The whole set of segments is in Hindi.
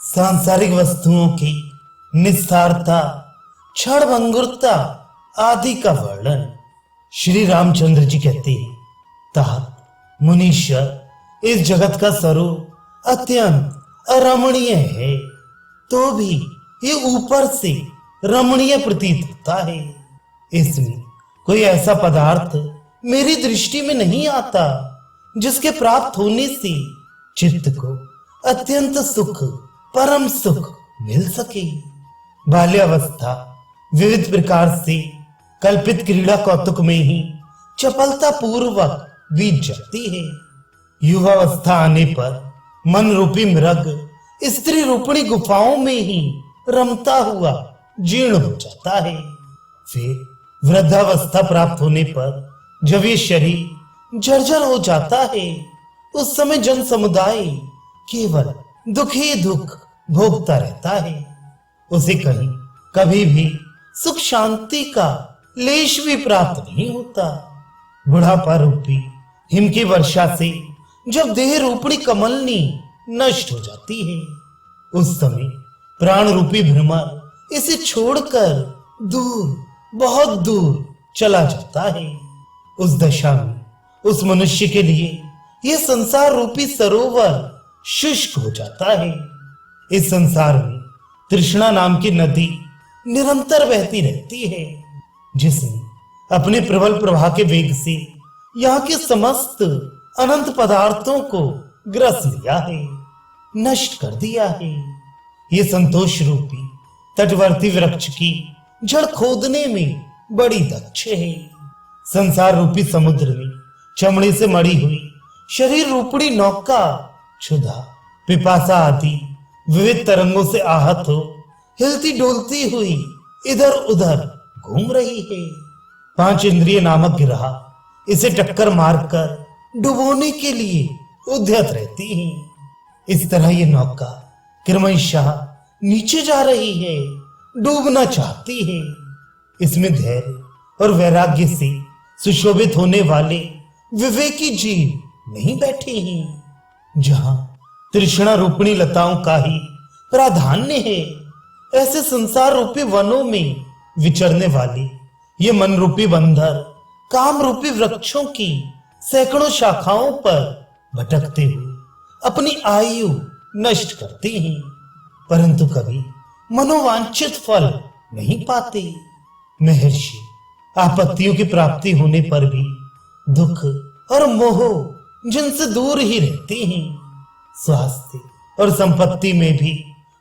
सांसारिक वस्तुओं की निस्सारता, क्षणभंगुरता आदि का वर्णन श्री रामचंद्र जी कहते हैं। तात मुनीश्वर इस जगत का स्वरूप अत्यंत अरमणीय है, तो भी ये ऊपर से रमणीय प्रतीत होता है। इसमें कोई ऐसा पदार्थ मेरी दृष्टि में नहीं आता जिसके प्राप्त होने से चित्त को अत्यंत सुख, परम सुख मिल सके। बाल्यावस्था विविध प्रकार से कल्पित क्रीड़ा कौतुक में ही चपलता पूर्वक बीत जाती है। युवावस्था आने पर मन रूपी मृग स्त्री रूपणी गुफाओं में ही रमता हुआ जीर्ण हो जाता है। फिर वृद्धावस्था प्राप्त होने पर जब ये शरीर जर्जर हो जाता है, उस समय जन समुदाय केवल दुख ही दुख भोगता रहता है। उसे कहीं कभी भी सुख शांति का लेश भी प्राप्त नहीं होता। बुढ़ापा रूपी हिम की वर्षा से जब देह रूपणी कमलनी नष्ट हो जाती है, उस समय प्राण रूपी भ्रमर इसे छोड़कर दूर, बहुत दूर चला जाता है। उस दशा में उस मनुष्य के लिए यह संसार रूपी सरोवर शुष्क हो जाता है। इस संसार में तृष्णा नाम की नदी निरंतर बहती रहती है, जिसने अपने प्रबल प्रवाह के वेग से यहाँ के समस्त अनंत पदार्थों को ग्रस लिया है, नष्ट कर दिया है। ये संतोष रूपी तटवर्ती वृक्ष की जड़ खोदने में बड़ी दक्ष है। संसार रूपी समुद्र में चमड़े से मड़ी हुई शरीर रूपणी नौका क्षुधा, पिपासा आदि विविध तरंगों से आहत हो हिलती डोलती हुई इधर उधर घूम रही है। पांच इंद्रिय नामक गिरहा इसे टक्कर मारकर डुबोने के लिए उद्यत रहती है। इस तरह ये नौका क्रमशः नीचे जा रही है, डूबना चाहती है। इसमें धैर्य और वैराग्य से सुशोभित होने वाले विवेकी जीव नहीं बैठे हैं। जहां तृष्णा रूपणी लताओं का ही प्राधान्य है, ऐसे संसार रूपी वनों में विचरने वाले ये मन रूपी बंदर काम रूपी वृक्षों की सैकड़ों शाखाओं पर भटकते हुए अपनी आयु नष्ट करते हैं, परंतु कभी मनोवांछित फल नहीं पाते। महर्षि आपत्तियों की प्राप्ति होने पर भी दुख और मोह जिनसे दूर ही रहते हैं। स्वास्थ्य और संपत्ति में भी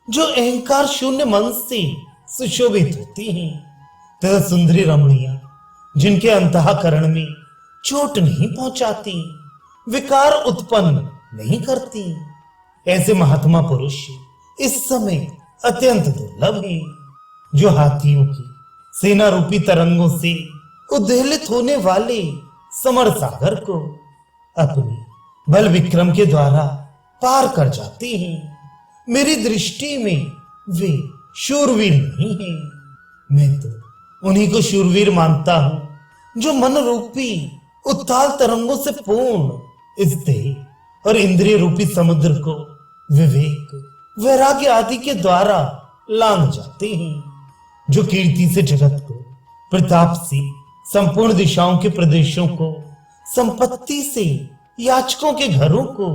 जो अहंकार शून्य मन से सुशोभित होती हैं, तथा सुंदरी रमणियां जिनके अंतःकरण में चोट नहीं पहुंचाती, विकार उत्पन्न नहीं करती, ऐसे महात्मा पुरुष इस समय अत्यंत दुर्लभ हैं। जो हाथियों की सेना रूपी तरंगों से उद्वेलित होने वाले समर सागर को अपने बल विक्रम के द्वारा पार कर जाते हैं, मेरी दृष्टि में वे शूरवीर नहीं हैं। मैं तो उन्हीं को शूरवीर मानता हूं जो मन रूपी उत्ताल तरंगों से पूर्ण इस देह और इंद्रिय रूपी समुद्र को विवेक, वैराग्य आदि के द्वारा लांघ जाते हैं। जो कीर्ति से जगत को, प्रताप से संपूर्ण दिशाओं के प्रदेशों को, संपत्ति से याचकों के घरों को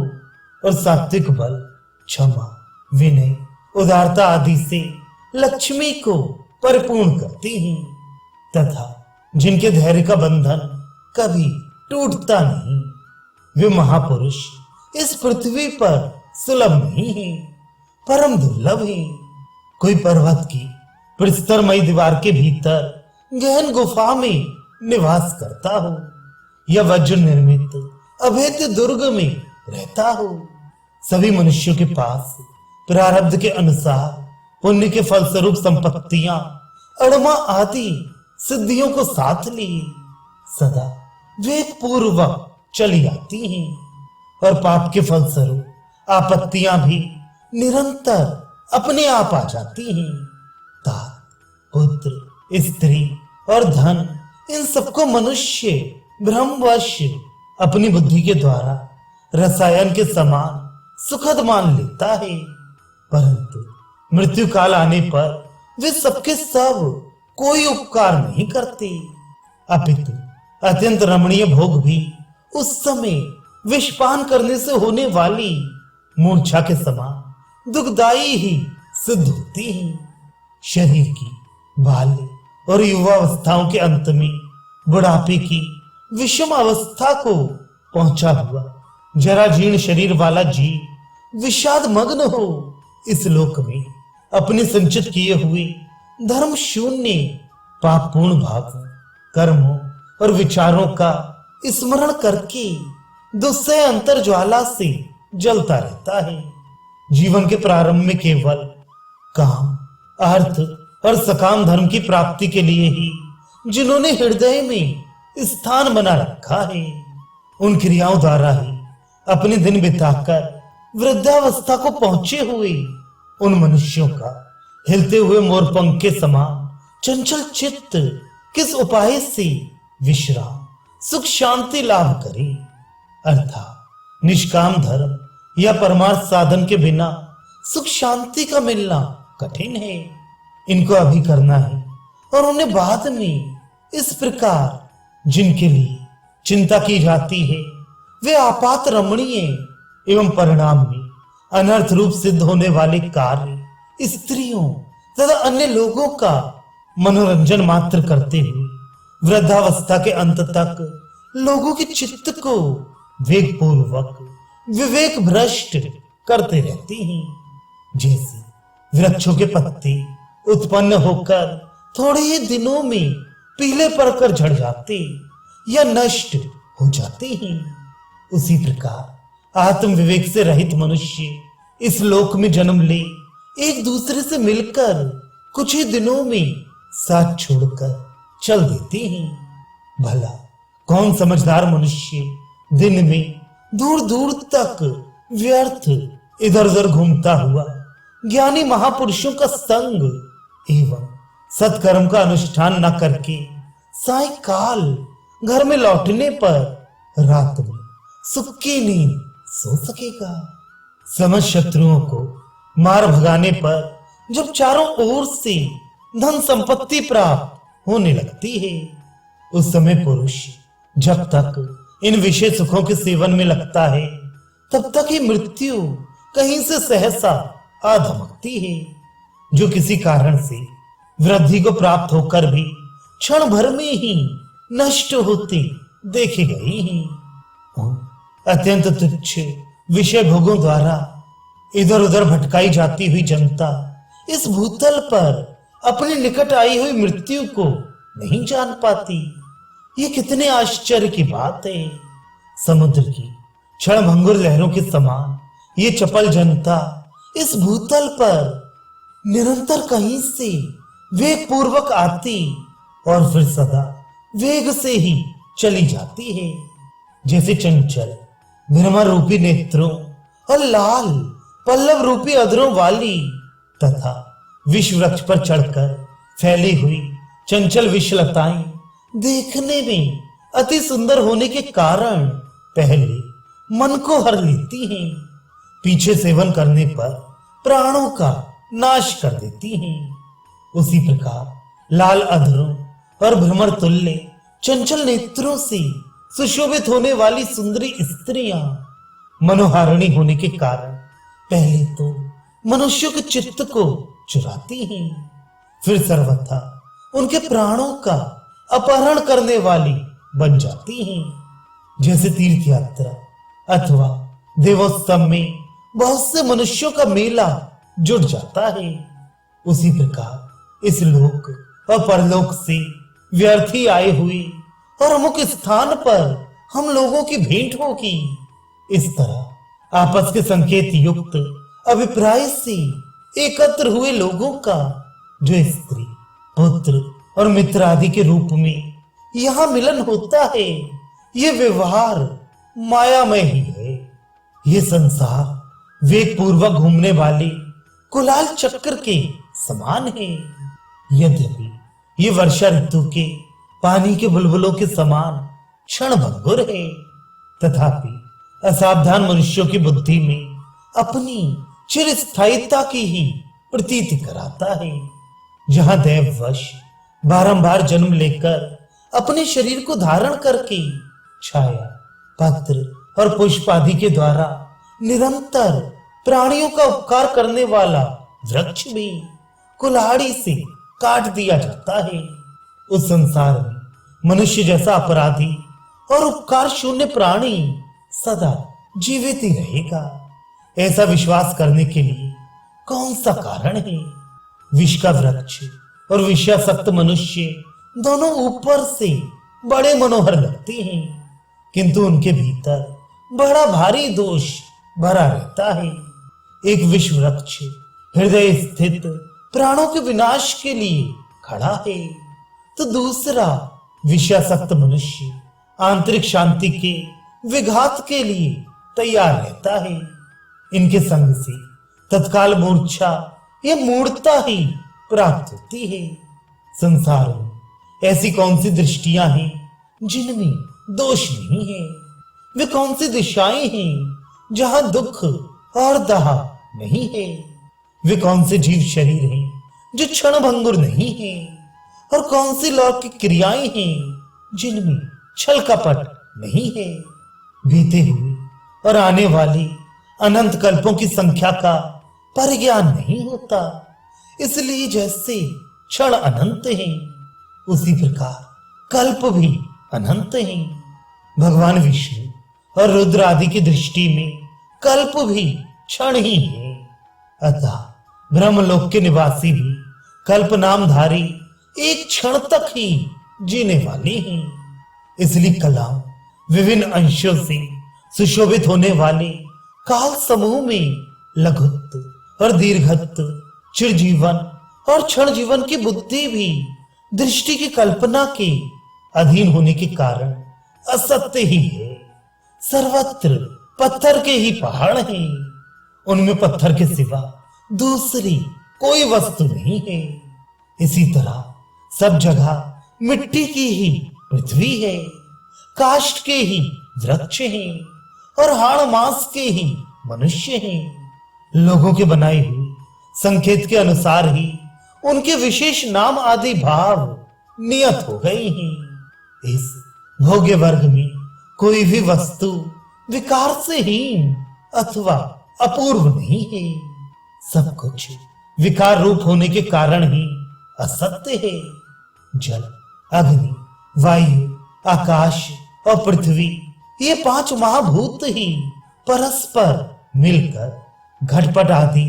और सात्विक बल, क्षमा, विनय, उदारता आदि से लक्ष्मी को परिपूर्ण करते हैं, तथा जिनके धैर्य का बंधन कभी टूटता नहीं, वे महापुरुष इस पृथ्वी पर सुलभ नहीं है, परम दुर्लभ है। कोई पर्वत की प्रस्तरमयी दीवार के भीतर गहन गुफा में निवास करता हो, या वज्र निर्मित अभेद्य दुर्ग में रहता हो, सभी मनुष्यों के पास प्रारब्ध के अनुसार पुण्य के फलस्वरूप संपत्तियां, अड़मा आदि सिद्धियों को साथ लिए सदा वेग पूर्वक चली आती हैं, और पाप के फलस्वरूप आपत्तियां भी निरंतर अपने आप आ जाती हैं। पुत्र, स्त्री और धन, इन सबको मनुष्य भ्रमवश अपनी बुद्धि के द्वारा रसायन के समान सुखद मान लेता है। परंतु मृत्यु काल आने पर वे सबके सब कोई उपकार नहीं करते, अपितु अत्यंत रमणीय भोग भी उस समय विषपान करने से होने वाली मूर्छा के समान दुखदाई ही सिद्ध होती हैं। शरीर की बाल्य और युवावस्थाओं के अंत में बुढ़ापे की विषम अवस्था को पहुंचा हुआ जरा जीर्ण शरीर वाला जीव विषाद मग्न हो इस लोक में अपने संचित किए हुए धर्म शून्य पापपूर्ण भावों, कर्मों और विचारों का स्मरण करके दुस्सह अंतर ज्वाला से जलता रहता है। जीवन के प्रारंभ में केवल काम, अर्थ और सकाम धर्म की प्राप्ति के लिए ही जिन्होंने हृदय में स्थान बना रखा है, उन क्रियाओं द्वारा ही अपने दिन बिताकर वृद्धावस्था को पहुंचे हुए उन मनुष्यों का हिलते हुए मोरपंख के समान चंचल चित्त किस उपाय से विश्राम सुख शांति लाभ करे, अर्थात निष्काम धर्म या परमार्थ साधन के बिना सुख शांति का मिलना कठिन है। इनको अभी करना है और उन्हें बाद में इस प्रकार जिनके लिए चिंता की जाती है वे आपात रमणीय एवं परिणाम में अनर्थ रूप सिद्ध होने वाले कार्य स्त्रियों तथा अन्य लोगों का मनोरंजन मात्र करते हुए वृद्धावस्था के अंत तक लोगों के चित्त को वेग पूर्वक विवेक भ्रष्ट करते रहते हैं। जैसे वृक्षों के पत्ते उत्पन्न होकर थोड़े ही दिनों में पीले पड़कर झड़ जाते या नष्ट हो जाते हैं, उसी प्रकार आत्म विवेक से रहित मनुष्य इस लोक में जन्म ले एक दूसरे से मिलकर कुछ ही दिनों में साथ छोड़कर चल देते हैं। भला कौन समझदार मनुष्य दिन में दूर दूर तक व्यर्थ इधर उधर घूमता हुआ ज्ञानी महापुरुषों का संग एवं सत्कर्म का अनुष्ठान न करके सायकाल घर में लौटने पर रात में सुख की नींद सो सकेगा। समस्त शत्रुओं को मार भगाने पर जब चारों ओर से धन संपत्ति प्राप्त होने लगती है, उस समय पुरुष जब तक इन विषय सुखों के सेवन में लगता है तब तक ही मृत्यु कहीं से सहसा आ धमकती है, जो किसी कारण से वृद्धि को प्राप्त होकर भी क्षण भर में ही नष्ट होते देखे गए हैं। अत्यंत तुच्छ विषय भोगों द्वारा इधर उधर भटकाई जाती हुई जनता इस भूतल पर अपने निकट आई हुई मृत्यु को नहीं जान पाती। ये कितने आश्चर्य की बात है। समुद्र की क्षणभंगुर लहरों के समान ये चपल जनता इस भूतल पर निरंतर कहीं से वेग पूर्वक आती और फिर सदा वेग से ही चली जाती है। जैसे चंचल भ्रमर रूपी नेत्रों और लाल पल्लव रूपी अधरों वाली तथा विष वृक्ष पर चढ़कर फैली हुई चंचल विषलताएं देखने में अति सुंदर होने के कारण पहले मन को हर लेती हैं, पीछे सेवन करने पर प्राणों का नाश कर देती हैं। उसी प्रकार लाल अधरों और भ्रमर तुल्य चंचल नेत्रों से सुशोभित होने वाली सुंदरी स्त्रियां मनोहारिणी होने के कारण पहले तो मनुष्यों के चित्त को चुराती हैं, फिर सर्वथा उनके प्राणों का अपहरण करने वाली बन जाती हैं। जैसे तीर्थ यात्रा अथवा देवोत्सव में बहुत से मनुष्यों का मेला जुट जाता है, उसी प्रकार इस लोक और परलोक से व्यर्थी आए हुए और अमुक स्थान पर हम लोगों की भेंट होगी। इस तरह आपस के संकेत युक्त अभिप्राय से एकत्र हुए लोगों का जो स्त्री पुत्र और मित्र आदि के रूप में यहाँ मिलन होता है, ये व्यवहार मायामय ही है। ये संसार वेग पूर्वक घूमने वाले कुलाल चक्र के समान है। यद्यपि ये वर्षा ऋतु के पानी के बुलबुलों के समान क्षणभंगुर है, तथापि असावधान मनुष्यों की बुद्धि में अपनी चिरस्थायिता की ही प्रतीति कराता है। जहां दैववश बारंबार जन्म लेकर अपने शरीर को धारण करके छाया, पत्र और पुष्प आदि के द्वारा निरंतर प्राणियों का उपकार करने वाला वृक्ष भी कुल्हाड़ी से काट दिया जाता है। उस संसार में मनुष्य जैसा अपराधी और उपकार शून्य प्राणी सदा जीवित ही रहेगा, ऐसा विश्वास करने के लिए कौन सा कारण है? विष का वृक्ष और विषयासक्त मनुष्य दोनों ऊपर से बड़े मनोहर लगते हैं, किंतु उनके भीतर बड़ा भारी दोष भरा रहता है। एक विष वृक्ष हृदय स्थित प्राणों के विनाश के लिए खड़ा है, तो दूसरा विषयासक्त मनुष्य आंतरिक शांति के विघात के लिए तैयार रहता है। इनके संग से तत्काल मूर्छा या मूर्छता ही प्राप्त होती है। संसार में ऐसी कौन सी दृष्टियां हैं जिनमें दोष नहीं है? वे कौन सी दिशाएं हैं जहां दुख और दाह नहीं है? वे कौन से जीव शरीर हैं जो क्षणभंगुर नहीं है? और कौन सी लौकिक क्रियाएं हैं जिनमें छल कपट नहीं है? बीते हुए और आने वाले अनंत कल्पों की संख्या का परिज्ञान नहीं होता, इसलिए जैसे क्षण अनंत हैं उसी प्रकार कल्प भी अनंत हैं। भगवान विष्णु और रुद्र आदि की दृष्टि में कल्प भी क्षण ही है। अतः ब्रह्मलोक के निवासी भी कल्प नामधारी एक क्षण तक ही जीने वाले हैं। इसलिए कलाओं विभिन्न अंशों से सुशोभित होने वाले काल समूह में लघुत्व और दीर्घत्व, चिरजीवन और क्षण जीवन की बुद्धि भी दृष्टि की कल्पना के अधीन होने के कारण असत्य ही है। सर्वत्र पत्थर के ही पहाड़ हैं, उनमें पत्थर के सिवा दूसरी कोई वस्तु नहीं है। इसी तरह सब जगह मिट्टी की ही पृथ्वी है, काष्ठ के ही वृक्ष हैं और हाड़ मांस के ही मनुष्य हैं। लोगों के बनाए हुए संकेत के अनुसार ही उनके विशेष नाम आदि भाव नियत हो गए हैं। इस भोग्य वर्ग में कोई भी वस्तु विकार से हीन अथवा अपूर्व नहीं है। सब कुछ विकार रूप होने के कारण ही असत्य है। जल, अग्नि, वायु, आकाश और पृथ्वी, ये पांच महाभूत ही परस्पर मिलकर घटपट आदि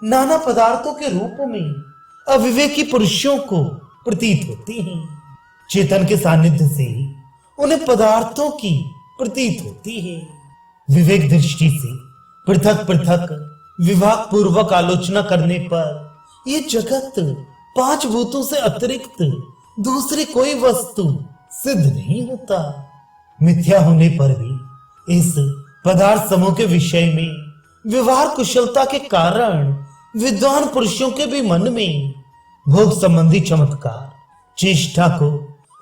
नाना पदार्थों के रूप में अविवेकी पुरुषों को प्रतीत होती हैं। चेतन के सानिध्य से ही उन्हें पदार्थों की प्रतीत होती है। विवेक दृष्टि से पृथक पृथक विभाग पूर्वक आलोचना करने पर ये जगत पांच भूतों से अतिरिक्त दूसरी कोई वस्तु सिद्ध नहीं होता। मिथ्या होने पर भी इस पदार्थ समूह के विषय में व्यवहार कुशलता के कारण विद्वान पुरुषों के भी मन में भोग संबंधी चमत्कार चेष्टा को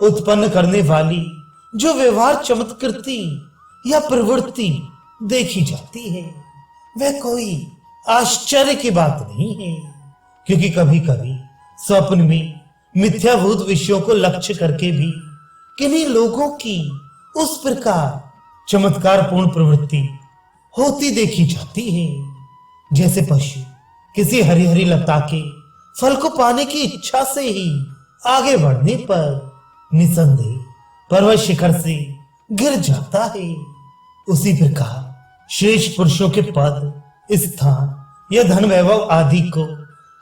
उत्पन्न करने वाली जो व्यवहार चमत्कृति या प्रवृत्ति देखी जाती है, वह कोई आश्चर्य की बात नहीं है, क्योंकि कभी कभी स्वप्न में मिथ्याभूत विषयों को लक्ष्य करके भी किन्हीं लोगों की उस प्रकार चमत्कारपूर्ण प्रवृत्ति होती देखी जाती है। जैसे पशु किसी हरी हरी लता के फल को पाने की इच्छा से ही आगे बढ़ने पर निसंदेह पर्वत शिखर से गिर जाता है, उसी प्रकार श्रेष्ठ पुरुषों के पद, स्थान या धन वैभव आदि को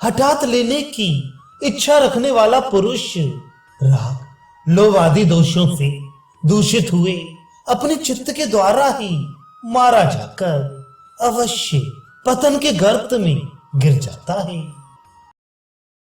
हठात लेने की इच्छा रखने वाला पुरुष राग, लोभ आदि दोषों से दूषित हुए अपने चित्त के द्वारा ही मारा जाकर अवश्य पतन के गर्त में गिर जाता है।